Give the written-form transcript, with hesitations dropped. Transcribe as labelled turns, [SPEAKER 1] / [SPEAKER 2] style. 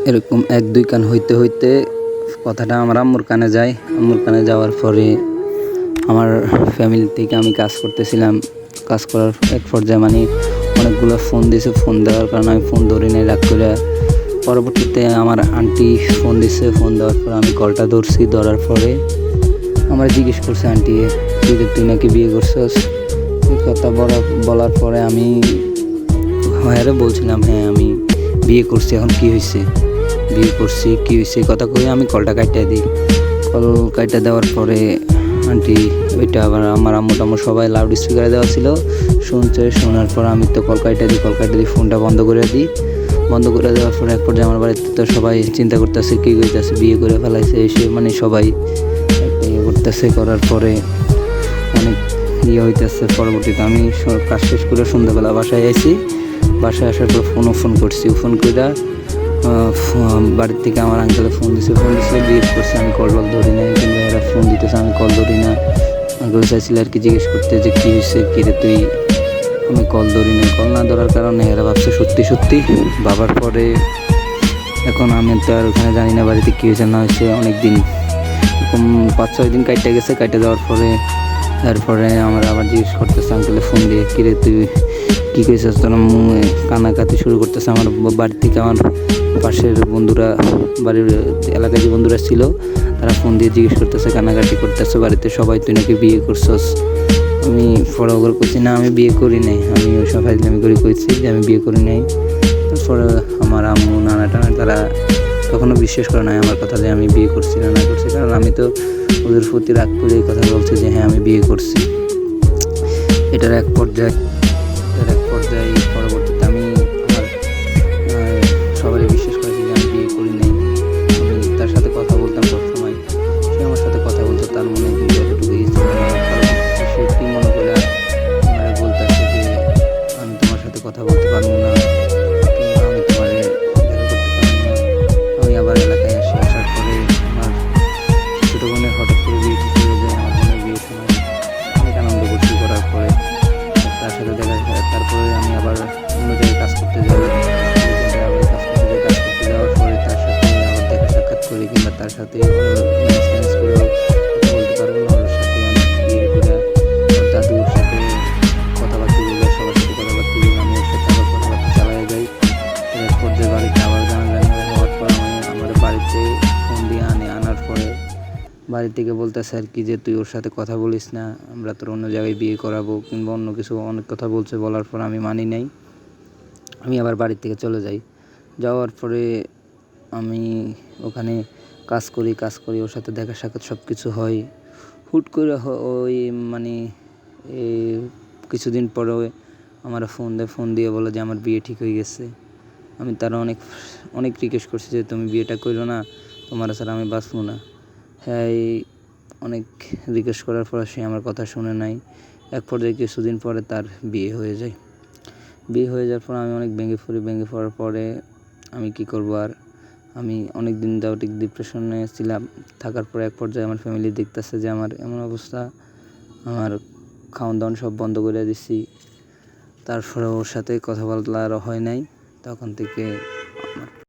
[SPEAKER 1] এরকম এক দুই কান হইতে হইতে কথাটা আমার আম্মুর কানে যায়। আম্মুর কানে যাওয়ার পরে আমার ফ্যামিলি থেকে আমি কাজ করতেছিলাম। কাজ করার এক পর্যায়ে অনেকগুলো ফোন দিয়েছে। ফোন দেওয়ার কারণে আমি ফোন ধরি নাই, রাগ করে। পরবর্তীতে আমার আন্টি ফোন দিচ্ছে। ফোন দেওয়ার পর আমি কলটা ধরছি। ধরার পরে আমার জিজ্ঞেস করছে, আন্টি তুই নাকি বিয়ে করছস? এই কথা বলার পরে আমি হ্যাঁ বলছিলাম, হ্যাঁ আমি বিয়ে করছি। এখন কি হয়েছে? বিয়ে করছি, কি হয়েছে? কথা কই আমি কলটা কাটিয়ে দিই। কল কাটিয়ে দেওয়ার পরে আন্টি ওইটা আবার আমার আম্মু সবাই লাউড স্পিকারে দেওয়া ছিল, শুনছে। শোনার পর আমি তো কল কাটিয়ে দিই, ফোনটা বন্ধ করে দিই। বন্ধ করে দেওয়ার পরে এক পর্যায়ে আমার বাড়িতে তো সবাই চিন্তা করতেছে কী করতেছে, বিয়ে করে ফেলাইছে এসে, সবাই একটা ইয়ে করতেছে। করার পরে অনেক ইয়ে হইতেছে। পরবর্তীতে আমি কাজ শেষ করে সন্ধ্যাবেলা বাসায় আইছি। বাসায় আসার পর ফোন করছি। ফোন করে বাড়ির থেকে আমার আঙ্কেলে ফোন দিছে। জিজ্ঞেস করছে, আমি কল ধরি না, কিংবা এরা ফোন দিতেছে, আমি কল ধরি না। আঙ্কেল চাইছিল আর কি জিজ্ঞেস করতে যে কী হয়েছে, কী রে তুই? আমি কল ধরি না। কল না ধরার কারণে এরা ভাবছে সত্যি। ভাবার পরে এখন আমি তো আর ওখানে জানি না বাড়িতে কী হয়েছে না হয়েছে। অনেক দিন, এরকম 5-6 দিন কাটতে গেছে। কাটতে যাওয়ার পরে তারপরে আমার আবার জিজ্ঞেস করতেছে আঙ্কেলে ফোন দিয়ে, কী রে তুই কী কইছিস? তোর কান্নাকাটি শুরু করতেছে। আমার বাড়ি থেকে আমার পাশের বন্ধুরা, বাড়ির এলাকায় যে বন্ধুরা ছিল, তারা ফোন দিয়ে জিজ্ঞেস করতেছে, কান্নাকাটি করতেছে বাড়িতে সবাই, তুই নাকি বিয়ে করছস? আমি ফরওয়ার করছি, না আমি বিয়ে করি নাই। আমি ওই সব ফাইজলামি করে কইছি যে আমি বিয়ে করি নাই। তারপরে আমার আম্মু নানা টানা তারা তখনও বিশ্বাস করে নাই আমার কথা যে আমি বিয়ে করছি না করছি, কারণ আমি তো ওদের প্রতি রাগ করে এই কথা বলছি যে হ্যাঁ আমি বিয়ে করছি। এটার এক পর্যায়ে পরবর্তীতে আমি আমার সবাই বিশ্বাস করেছি যে আমি বিয়ে করি নাই। আমি তার সাথে কথা বলতাম সবসময়, সে আমার সাথে কথা বলতো। তার মনে যতটুকু ইচ্ছে, সে কি মনে করে আমার বলতেছে যে আমি তোমার সাথে কথা বলতে পারবো না, কিংবা আমি তোমার দেখা করতে পারবো না। আমি আবার এলাকায় আসার পরে আমার ছোটো বোনের হঠাৎ করে বিয়ে ঠিক হয়ে যায়। আমার বোনের বিয়ের সময় অনেক আনন্দ করছি। করার পরে তার সাথে তারপরে আমি আবার অন্য জায়গায় কাজ করতে যাই। কাজ করতে যাওয়ার পরে তার সাথে আবার দেখা সাক্ষাৎ করি, কিংবা তার সাথে করেও কথা বলতে পারবো না। ওর সাথে আমি বিয়ে করে ওর দাদুর সাথে কথাবার্তা বলে, সবার সাথে কথাবার্তা বলে আমি ওর সাথে আবার কথাবার্তা চালিয়ে যাই। এর পর্যায়ে বাড়িতে আবার জানাজানি হওয়ার পর আমি আমার বাড়িতে ফোন দিয়ে আনার পরে বাড়ি থেকে বলতেছে আর কি যে তুই ওর সাথে কথা বলিস না, আমরা তোর অন্য জায়গায় বিয়ে করাবো, কিংবা অন্য কিছু অনেক কথা বলছে। বলার পর আমি মানি নাই। আমি আবার বাড়ির থেকে চলে যাই। যাওয়ার পরে আমি ওখানে কাজ করি, ওর সাথে দেখা সাক্ষাৎ সব কিছু হয়। হুট করে ওই কিছুদিন পরে আমার ফোন দিয়ে বলে যে আমার বিয়ে ঠিক হয়ে গেছে। আমি তারা অনেক রিকোয়েস্ট করছি যে তুমি বিয়েটা করো না, তোমার ছাড়া আমি বাঁচবো না। হ্যাঁ, অনেক রিকোয়েস্ট করার পর সে আমার কথা শুনে নাই। এক পর্যায়ে কিছুদিন পরে তার বিয়ে হয়ে যায়। বিয়ে হয়ে যাওয়ার পর আমি অনেক ভেঙে পড়ার পরে আমি কি করব আর, আমি অনেক দিন যাবত ডিপ্রেশনে ছিলাম। থাকার পরে এক পর্যায়ে আমার ফ্যামিলি দেখতেছে যে আমার এমন অবস্থা, আমার খাওয়ান দাওয়ান সব বন্ধ করে দিছি। তারপরে ওর সাথে কথা বলা আর হয় নাই। তখন থেকে